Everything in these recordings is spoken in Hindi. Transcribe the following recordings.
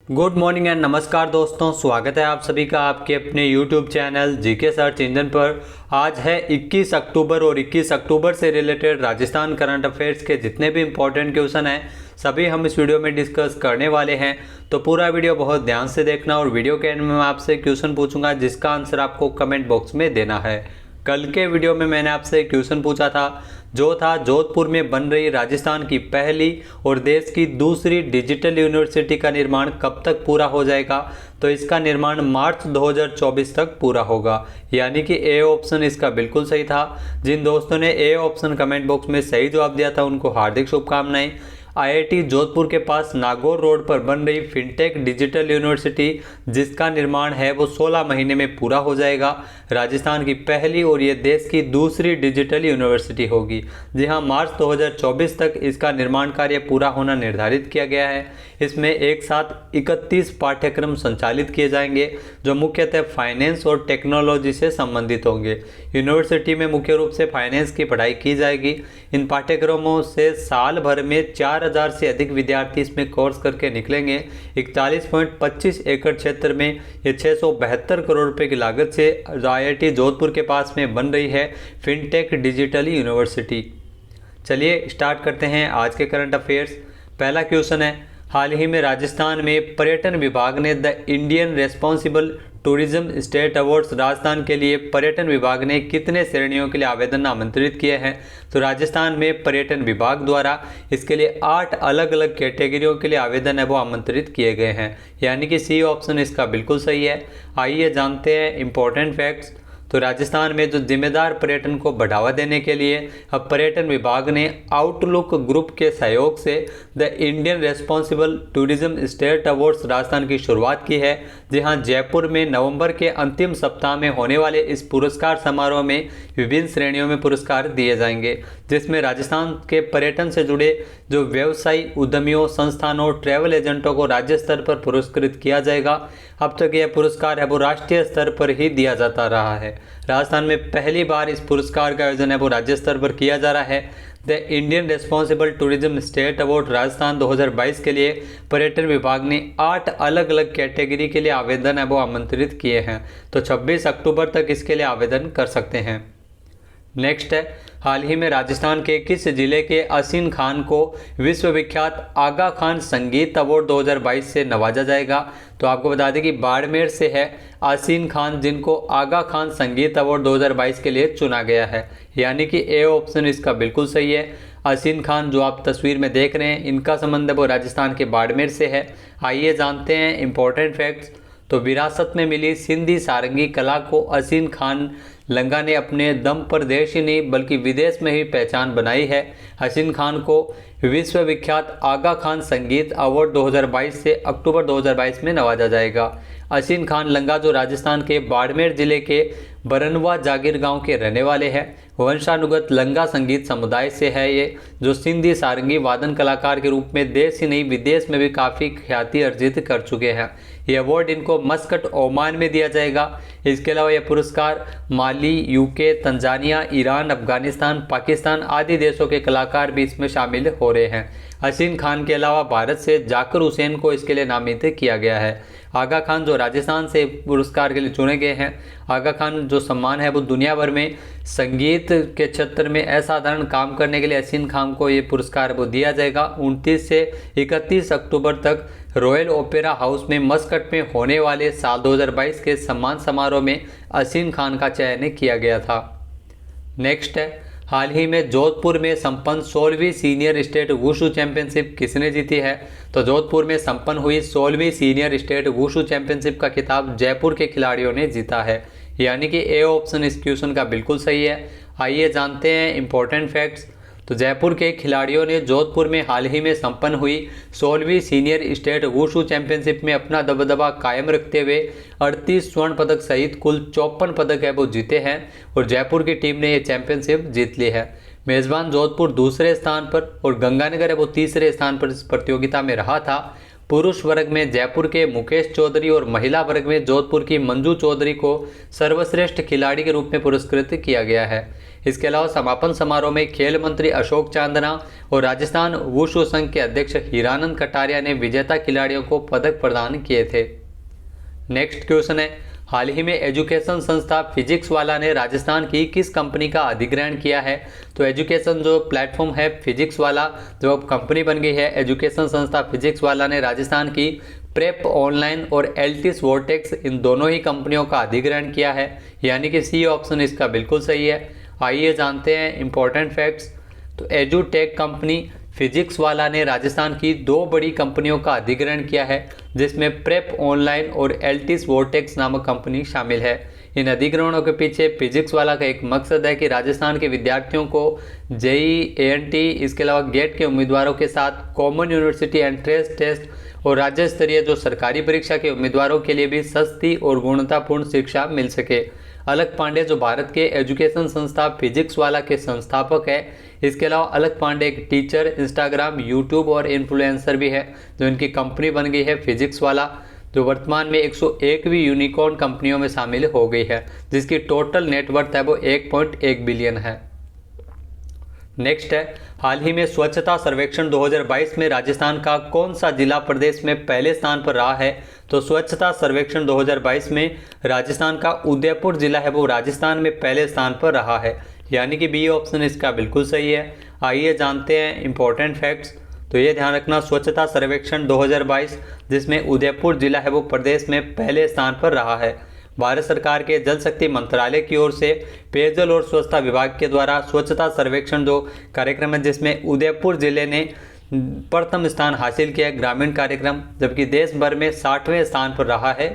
गुड मॉर्निंग एंड नमस्कार दोस्तों, स्वागत है आप सभी का आपके अपने YouTube channel GK search engine पर। आज है 21 अक्टूबर और 21 अक्टूबर से रिलेटेड राजस्थान करंट अफेयर्स के जितने भी इंपॉर्टेंट क्वेश्चन हैं सभी हम इस वीडियो में डिस्कस करने वाले हैं। तो पूरा वीडियो बहुत ध्यान से देखना और वीडियो के एंड में मैं आपसे क्वेश्चन पूछूंगा जिसका आंसर आपको कमेंट बॉक्स में देना है। कल के वीडियो में मैंने आपसे क्वेश्चन पूछा था जो था जोधपुर में बन रही राजस्थान की पहली और देश की दूसरी डिजिटल यूनिवर्सिटी का निर्माण कब तक पूरा हो जाएगा। तो इसका निर्माण मार्च 2024 तक पूरा होगा, यानी कि ए ऑप्शन इसका बिल्कुल सही था। जिन दोस्तों ने ए ऑप्शन कमेंट बॉक्स में सही जवाब दिया था उनको हार्दिक शुभकामनाएं। आईआईटी जोधपुर के पास नागौर रोड पर बन रही फिनटेक डिजिटल यूनिवर्सिटी जिसका निर्माण है वो 16 महीने में पूरा हो जाएगा। राजस्थान की पहली और ये देश की दूसरी डिजिटल यूनिवर्सिटी होगी। जी हाँ, मार्च 2024 तक इसका निर्माण कार्य पूरा होना निर्धारित किया गया है। इसमें एक साथ 31 पाठ्यक्रम संचालित किए जाएंगे जो मुख्यतः फाइनेंस और टेक्नोलॉजी से संबंधित होंगे। यूनिवर्सिटी में मुख्य रूप से फाइनेंस की पढ़ाई की जाएगी। इन पाठ्यक्रमों से साल भर में 4000 से अधिक विद्यार्थी इसमें कोर्स करके निकलेंगे। 41.25 एकड़ क्षेत्र में ये 672 करोड़ रुपए की लागत से आईआईटी जोधपुर के पास में बन रही है फिनटेक डिजिटल यूनिवर्सिटी। चलिए स्टार्ट करते हैं आज के करंट अफेयर्स। पहला क्वेश्चन है, हाल ही में राजस्थान में पर्यटन विभाग ने the Indian responsible tourism state awards Rajasthan के लिए पर्यटन विभाग ने कितने श्रेणियों के लिए आवेदन आमंत्रित किए हैं। तो राजस्थान में पर्यटन विभाग द्वारा इसके लिए 8 अलग अलग कैटेगरियों के लिए आवेदन है वो आमंत्रित किए गए हैं, यानी कि सी ऑप्शन इसका बिल्कुल सही है। आइए जानते हैं इंपॉर्टेंट फैक्ट्स। तो राजस्थान में जो जिम्मेदार पर्यटन को बढ़ावा देने के लिए अब पर्यटन विभाग ने आउटलुक ग्रुप के सहयोग से the Indian responsible tourism state awards Rajasthan की शुरुआत की है। जी हाँ, जयपुर में नवंबर के अंतिम सप्ताह में होने वाले इस पुरस्कार समारोह में विभिन्न श्रेणियों में पुरस्कार दिए जाएंगे, जिसमें राजस्थान के पर्यटन से जुड़े जो व्यवसायी उद्यमियों, संस्थानों, ट्रैवल एजेंटों को राज्य स्तर पर पुरस्कृत किया जाएगा। अब तक यह पुरस्कार है वो राष्ट्रीय स्तर पर ही दिया जाता रहा है। राजस्थान में पहली बार इस पुरस्कार का आयोजन है वो राज्य स्तर पर किया जा रहा है। The Indian responsible tourism state award Rajasthan 2022 के लिए पर्यटन विभाग ने 8 अलग अलग कैटेगरी के लिए आवेदन है वो आमंत्रित किए हैं। तो 26 अक्टूबर तक इसके लिए आवेदन कर सकते हैं। नेक्स्ट है, हाल ही में राजस्थान के किस जिले के असीन खान को विश्वविख्यात आगा खान संगीत अवार्ड 2022 से नवाजा जाएगा। तो आपको बता दें कि बाड़मेर से है असीन खान जिनको आगा खान संगीत अवार्ड 2022 के लिए चुना गया है, यानी कि ए ऑप्शन इसका बिल्कुल सही है। असीन खान जो आप तस्वीर में देख रहे हैं इनका संबंध है वो राजस्थान के बाड़मेर से है। आइए जानते हैं इंपॉर्टेंट फैक्ट्स। तो विरासत में मिली सिंधी सारंगी कला को असीन खान लंगा ने अपने दम पर देश ही नहीं बल्कि विदेश में ही पहचान बनाई है। हसीन खान को विश्वविख्यात आगा खान संगीत अवार्ड 2022 से अक्टूबर 2022 में नवाजा जाएगा। हसीन खान लंगा जो राजस्थान के बाड़मेर जिले के बरनवा जागीर गांव के रहने वाले हैं। वंशानुगत लंगा संगीत समुदाय से है ये, जो सिंधी सारंगी वादन कलाकार के रूप में देश ही नहीं विदेश में भी काफ़ी ख्याति अर्जित कर चुके हैं। ये अवार्ड इनको मस्कट ओमान में दिया जाएगा। इसके अलावा यह पुरस्कार Mali, UK, Tanzania, Iran, Afghanistan, Pakistan आदि देशों के कलाकार भी इसमें शामिल हो रहे हैं। हसीन खान के अलावा भारत से जाकिर हुसैन को इसके लिए नामित किया गया है। आगा खान जो राजस्थान से पुरस्कार के लिए चुने गए हैं, आगा खान जो सम्मान है वो दुनिया भर में संगीत के क्षेत्र में असाधारण काम करने के लिए हसीन खान को ये पुरस्कार वो दिया जाएगा। 29 से 31 अक्टूबर तक रॉयल ओपेरा हाउस में मस्कट में होने वाले साल 2022 के सम्मान समारोह में हसीन खान का चयन किया गया था। नेक्स्ट है, हाल ही में जोधपुर में संपन्न 16वीं सीनियर स्टेट वुशु चैंपियनशिप किसने जीती है। तो जोधपुर में संपन्न हुई 16वीं सीनियर स्टेट वुशु चैंपियनशिप का खिताब जयपुर के खिलाड़ियों ने जीता है, यानी कि ए ऑप्शन इस क्वेश्चन का बिल्कुल सही है। आइए जानते हैं इंपॉर्टेंट फैक्ट्स। तो जयपुर के खिलाड़ियों ने जोधपुर में हाल ही में संपन्न हुई 16वीं सीनियर स्टेट वुशु चैंपियनशिप में अपना दबदबा कायम रखते हुए 38 स्वर्ण पदक सहित कुल 54 पदक है वो जीते हैं और जयपुर की टीम ने ये चैंपियनशिप जीत ली है। मेज़बान जोधपुर दूसरे स्थान पर और गंगानगर है वो तीसरे स्थान पर इस प्रतियोगिता में रहा था। पुरुष वर्ग में जयपुर के मुकेश चौधरी और महिला वर्ग में जोधपुर की मंजू चौधरी को सर्वश्रेष्ठ खिलाड़ी के रूप में पुरस्कृत किया गया है। इसके अलावा समापन समारोह में खेल मंत्री अशोक चांदना और राजस्थान वुशु संघ के अध्यक्ष हीरानंद कटारिया ने विजेता खिलाड़ियों को पदक प्रदान किए थे। नेक्स्ट क्वेश्चन है, हाल ही में एजुकेशन संस्था फिजिक्स वाला ने राजस्थान की किस कंपनी का अधिग्रहण किया है? तो एजुकेशन जो प्लेटफॉर्म है फिजिक्स वाला, जो अब कंपनी बन गई है, एजुकेशन संस्था फिजिक्स वाला ने राजस्थान की प्रेप ऑनलाइन और एल्टिस वोर्टेक्स इन दोनों ही कंपनियों का अधिग्रहण किया है, यानी कि सी ऑप्शन इसका बिल्कुल सही है। आइए जानते हैं इंपॉर्टेंट फैक्ट्स। तो एजुटेक कंपनी फिजिक्स वाला ने राजस्थान की 2 बड़ी कंपनियों का अधिग्रहण किया है, जिसमें प्रेप ऑनलाइन और एल्टिस वोर्टेक्स नामक कंपनी शामिल है। इन अधिग्रहणों के पीछे फिजिक्स वाला का एक मकसद है कि राजस्थान के विद्यार्थियों को जेईई, एएनटी, इसके अलावा गेट के उम्मीदवारों के साथ कॉमन यूनिवर्सिटी एंट्रेंस टेस्ट और राज्य स्तरीय जो सरकारी परीक्षा के उम्मीदवारों के लिए भी सस्ती और गुणवत्तापूर्ण शिक्षा मिल सके। अलक पांडे जो भारत के एजुकेशन संस्था फिजिक्स वाला के संस्थापक है। इसके अलावा अलक पांडे एक टीचर, इंस्टाग्राम, यूट्यूब और इन्फ्लुएंसर भी है, जो इनकी कंपनी बन गई है फिजिक्स वाला, जो वर्तमान में 101वीं यूनिकॉर्न कंपनियों में शामिल हो गई है, जिसकी टोटल नेटवर्थ है वो 1.1 बिलियन है। नेक्स्ट है, हाल ही में स्वच्छता सर्वेक्षण 2022 में राजस्थान का कौन सा जिला प्रदेश में पहले स्थान पर रहा है? तो स्वच्छता सर्वेक्षण 2022 में राजस्थान का उदयपुर जिला है वो राजस्थान में पहले स्थान पर रहा है, यानी कि बी ऑप्शन इसका बिल्कुल सही है। आइए जानते हैं इंपॉर्टेंट फैक्ट्स। तो ये ध्यान रखना, स्वच्छता सर्वेक्षण 2022 जिसमें उदयपुर जिला है वो प्रदेश में पहले स्थान पर रहा है। भारत सरकार के जल शक्ति मंत्रालय की ओर से पेयजल और स्वच्छता विभाग के द्वारा स्वच्छता सर्वेक्षण जो कार्यक्रम है, जिसमें उदयपुर जिले ने प्रथम स्थान हासिल किया है ग्रामीण कार्यक्रम, जबकि देश भर में 60वें स्थान पर रहा है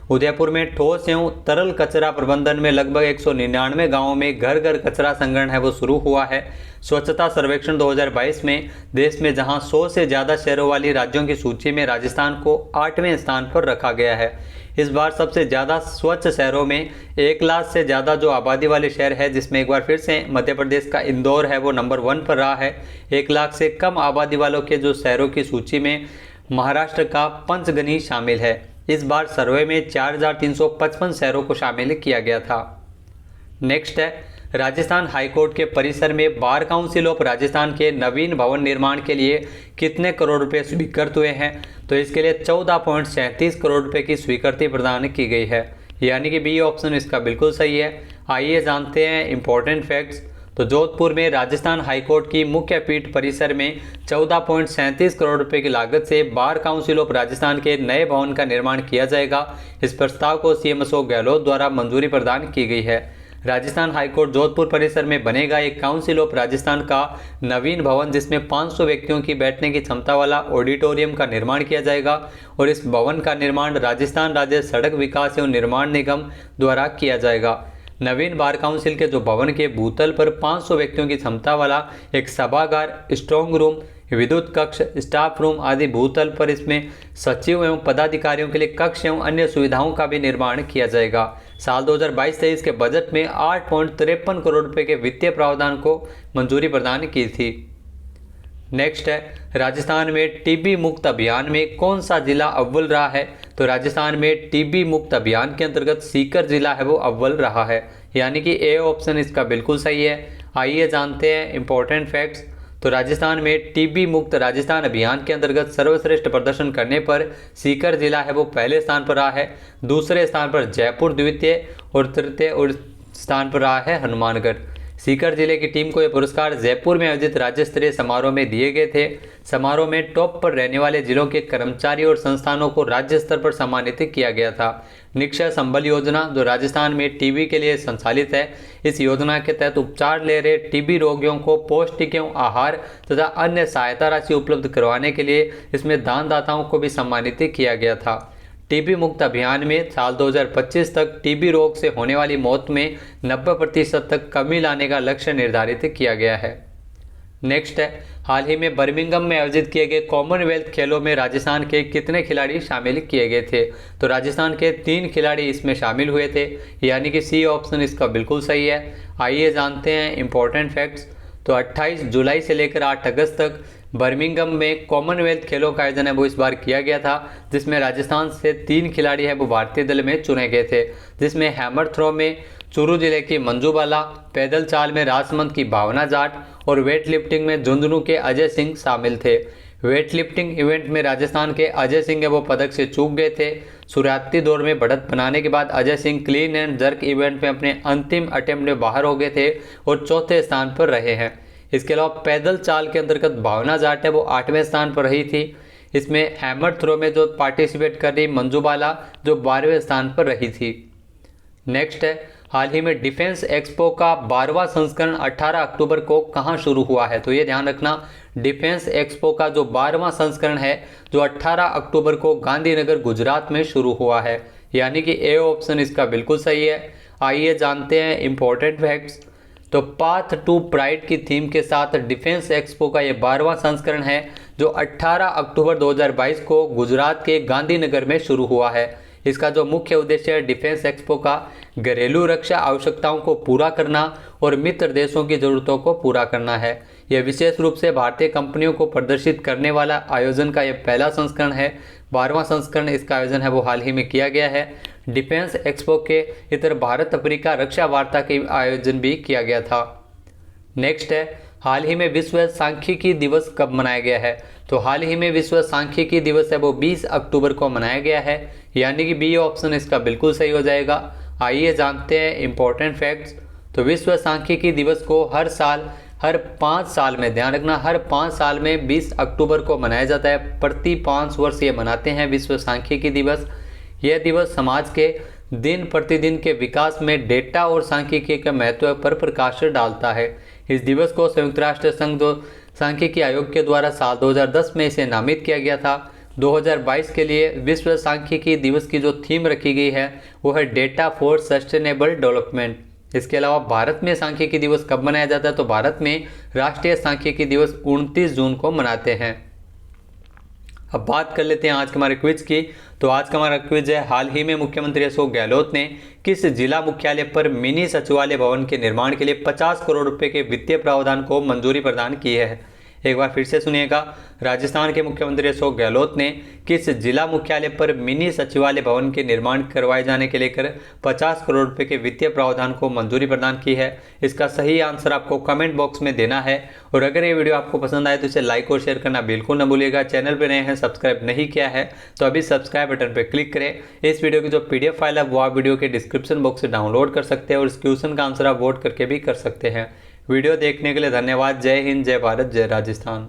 उदयपुर में ठोस एवं तरल कचरा प्रबंधन में लगभग 199 गांवों में घर घर कचरा संग्रहण है वो शुरू हुआ है। स्वच्छता सर्वेक्षण 2022 में देश में जहां 100 से ज़्यादा शहरों वाली राज्यों की सूची में राजस्थान को 8वें स्थान पर रखा गया है। इस बार सबसे ज़्यादा स्वच्छ शहरों में 1 लाख से ज़्यादा जो आबादी वाले शहर है, जिसमें एक बार फिर से मध्य प्रदेश का इंदौर है वो नंबर 1 पर रहा है। 1 लाख से कम आबादी वालों के जो शहरों की सूची में महाराष्ट्र का पंचगनी शामिल है। इस बार सर्वे में 4355 शहरों को शामिल किया गया था। नेक्स्ट है, राजस्थान हाईकोर्ट के परिसर में बार काउंसिल ऑफ राजस्थान के नवीन भवन निर्माण के लिए कितने करोड़ रुपए स्वीकृत हुए हैं? तो इसके लिए 14.37 करोड़ रुपए की स्वीकृति प्रदान की गई है, यानी कि बी ऑप्शन इसका बिल्कुल सही है। आइए जानते हैं इंपॉर्टेंट फैक्ट्स। तो जोधपुर में राजस्थान हाईकोर्ट की मुख्य पीठ परिसर में 14.37 करोड़ रुपए की लागत से बार काउंसिल ऑफ राजस्थान के नए भवन का निर्माण किया जाएगा। इस प्रस्ताव को सीएम अशोक गहलोत द्वारा मंजूरी प्रदान की गई है। राजस्थान हाईकोर्ट जोधपुर परिसर में बनेगा एक काउंसिल ऑफ राजस्थान का नवीन भवन, जिसमें 500 व्यक्तियों की बैठने की क्षमता वाला ऑडिटोरियम का निर्माण किया जाएगा और इस भवन का निर्माण राजस्थान राज्य सड़क विकास एवं निर्माण निगम द्वारा किया जाएगा। नवीन बार काउंसिल के जो भवन के भूतल पर 500 व्यक्तियों की क्षमता वाला एक सभागार, स्ट्रांग रूम, विद्युत कक्ष, स्टाफ रूम आदि भूतल पर इसमें सचिव एवं पदाधिकारियों के लिए कक्ष एवं अन्य सुविधाओं का भी निर्माण किया जाएगा। साल 2022-23 के बजट में 8.53 करोड़ रुपए के वित्तीय प्रावधान को मंजूरी प्रदान की थी। नेक्स्ट है, राजस्थान में टीबी मुक्त अभियान में कौन सा जिला अव्वल रहा है? तो राजस्थान में टीबी मुक्त अभियान के अंतर्गत सीकर जिला है वो अव्वल रहा है, यानी कि ए ऑप्शन इसका बिल्कुल सही है। आइए जानते हैं इंपॉर्टेंट फैक्ट्स। तो राजस्थान में टीबी मुक्त राजस्थान अभियान के अंतर्गत सर्वश्रेष्ठ प्रदर्शन करने पर सीकर जिला है वो पहले स्थान पर रहा है। दूसरे स्थान पर जयपुर द्वितीय और तृतीय स्थान पर रहा है हनुमानगढ़। सीकर जिले की टीम को यह पुरस्कार जयपुर में आयोजित राज्य स्तरीय समारोह में दिए गए थे। समारोह में टॉप पर रहने वाले जिलों के कर्मचारी और संस्थानों को राज्य स्तर पर सम्मानित किया गया था। निक्षय संबल योजना जो राजस्थान में टीबी के लिए संचालित है, इस योजना के तहत उपचार ले रहे टीबी रोगियों को पौष्टिक एवं आहार तथा अन्य सहायता राशि उपलब्ध करवाने के लिए इसमें दानदाताओं को भी सम्मानित किया गया था। टीबी मुक्त अभियान में साल 2025 तक टीबी रोग से होने वाली मौत में 90% तक कमी लाने का लक्ष्य निर्धारित किया गया है। नेक्स्ट है, हाल ही में बर्मिंघम में आयोजित किए गए कॉमनवेल्थ खेलों में राजस्थान के कितने खिलाड़ी शामिल किए गए थे? तो राजस्थान के 3 खिलाड़ी इसमें शामिल हुए थे, यानी कि सी ऑप्शन इसका बिल्कुल सही है। आइए जानते हैं इंपॉर्टेंट फैक्ट्स। तो 28 जुलाई से लेकर 8 अगस्त तक बर्मिंघम में कॉमनवेल्थ खेलों का आयोजन है वो इस बार किया गया था, जिसमें राजस्थान से 3 खिलाड़ी है वो भारतीय दल में चुने गए थे, जिसमें हैमर थ्रो में चूरू जिले की मंजू बाला, पैदल चाल में राजसमंद की भावना जाट और वेट लिफ्टिंग में झुंझुनू के अजय सिंह शामिल थे। वेट लिफ्टिंग इवेंट में राजस्थान के अजय सिंह वो पदक से चूक गए थे। शुरुआती दौर में बढ़त बनाने के बाद Ajay Singh clean and jerk event में अपने अंतिम अटेम्प्ट में बाहर हो गए थे और चौथे स्थान पर रहे हैं। इसके अलावा पैदल चाल के अंतर्गत भावना जाट है वो 8वें स्थान पर रही थी। इसमें हैमर थ्रो में जो पार्टिसिपेट कर रही मंजू बाला जो 12वें स्थान पर रही थी। नेक्स्ट है, हाल ही में डिफेंस एक्सपो का 12वां संस्करण 18 अक्टूबर को कहां शुरू हुआ है। तो ये ध्यान रखना, डिफेंस एक्सपो का जो 12वां संस्करण है जो 18 अक्टूबर को गांधीनगर गुजरात में शुरू हुआ है, यानी कि ए ऑप्शन इसका बिल्कुल सही है। आइए जानते हैं इंपॉर्टेंट फैक्ट्स। तो पाथ टू प्राइड की थीम के साथ डिफेंस एक्सपो का ये 12वां संस्करण है जो 18 अक्टूबर 2022 को गुजरात के गांधीनगर में शुरू हुआ है। इसका जो मुख्य उद्देश्य है डिफेंस एक्सपो का घरेलू रक्षा आवश्यकताओं को पूरा करना और मित्र देशों की जरूरतों को पूरा करना है। यह विशेष रूप से भारतीय कंपनियों को प्रदर्शित करने वाला आयोजन का यह पहला संस्करण है। 12वां संस्करण इसका आयोजन है वो हाल ही में किया गया है। डिफेंस एक्सपो के इतर भारत अफ्रीका रक्षा वार्ता के आयोजन भी किया गया था। नेक्स्ट है, हाल ही में विश्व सांख्यिकी दिवस कब मनाया गया है। तो हाल ही में विश्व सांख्यिकी दिवस है वो 20 अक्टूबर को मनाया गया है, यानी कि बी ऑप्शन इसका बिल्कुल सही हो जाएगा। आइए जानते हैं इंपॉर्टेंट फैक्ट्स। तो विश्व सांख्यिकी दिवस को हर 5 साल में, ध्यान रखना, हर 5 साल में 20 अक्टूबर को मनाया जाता है। प्रति 5 वर्ष ये मनाते हैं विश्व सांख्यिकी दिवस। यह दिवस समाज के दिन प्रतिदिन के विकास में डेटा और सांख्यिकी के महत्व पर प्रकाश डालता है। इस दिवस को संयुक्त राष्ट्र संघ सांख्यिकी आयोग के द्वारा साल 2010 में इसे नामित किया गया था। 2022 के लिए विश्व सांख्यिकी दिवस की जो थीम रखी गई है वो है डेटा फॉर सस्टेनेबल डेवलपमेंट। इसके अलावा भारत में सांख्यिकी दिवस कब मनाया जाता है। तो भारत में राष्ट्रीय सांख्यिकी दिवस 29 जून को मनाते हैं। अब बात कर लेते हैं आज के हमारे क्विज की। तो आज का हमारा क्विज है, हाल ही में मुख्यमंत्री अशोक गहलोत ने किस जिला मुख्यालय पर मिनी सचिवालय भवन के निर्माण के लिए 50 करोड़ रुपए के वित्तीय प्रावधान को मंजूरी प्रदान की है। एक बार फिर से सुनिएगा, राजस्थान के मुख्यमंत्री अशोक गहलोत ने किस जिला मुख्यालय पर मिनी सचिवालय भवन के निर्माण करवाए जाने के लेकर 50 करोड़ रुपए के वित्तीय प्रावधान को मंजूरी प्रदान की है। इसका सही आंसर आपको कमेंट बॉक्स में देना है। और अगर ये वीडियो आपको पसंद आए तो इसे लाइक और शेयर करना बिल्कुल न भूलिएगा। चैनल पर नए हैं, सब्सक्राइब नहीं किया है तो अभी सब्सक्राइब बटन पर क्लिक करें। इस वीडियो की जो PDF फाइल है वो आप वीडियो के डिस्क्रिप्शन बॉक्स से डाउनलोड कर सकते हैं और इस क्वेश्चन का आंसर आप वोट करके भी कर सकते हैं। वीडियो देखने के लिए धन्यवाद। जय हिंद, जय भारत, जय राजस्थान।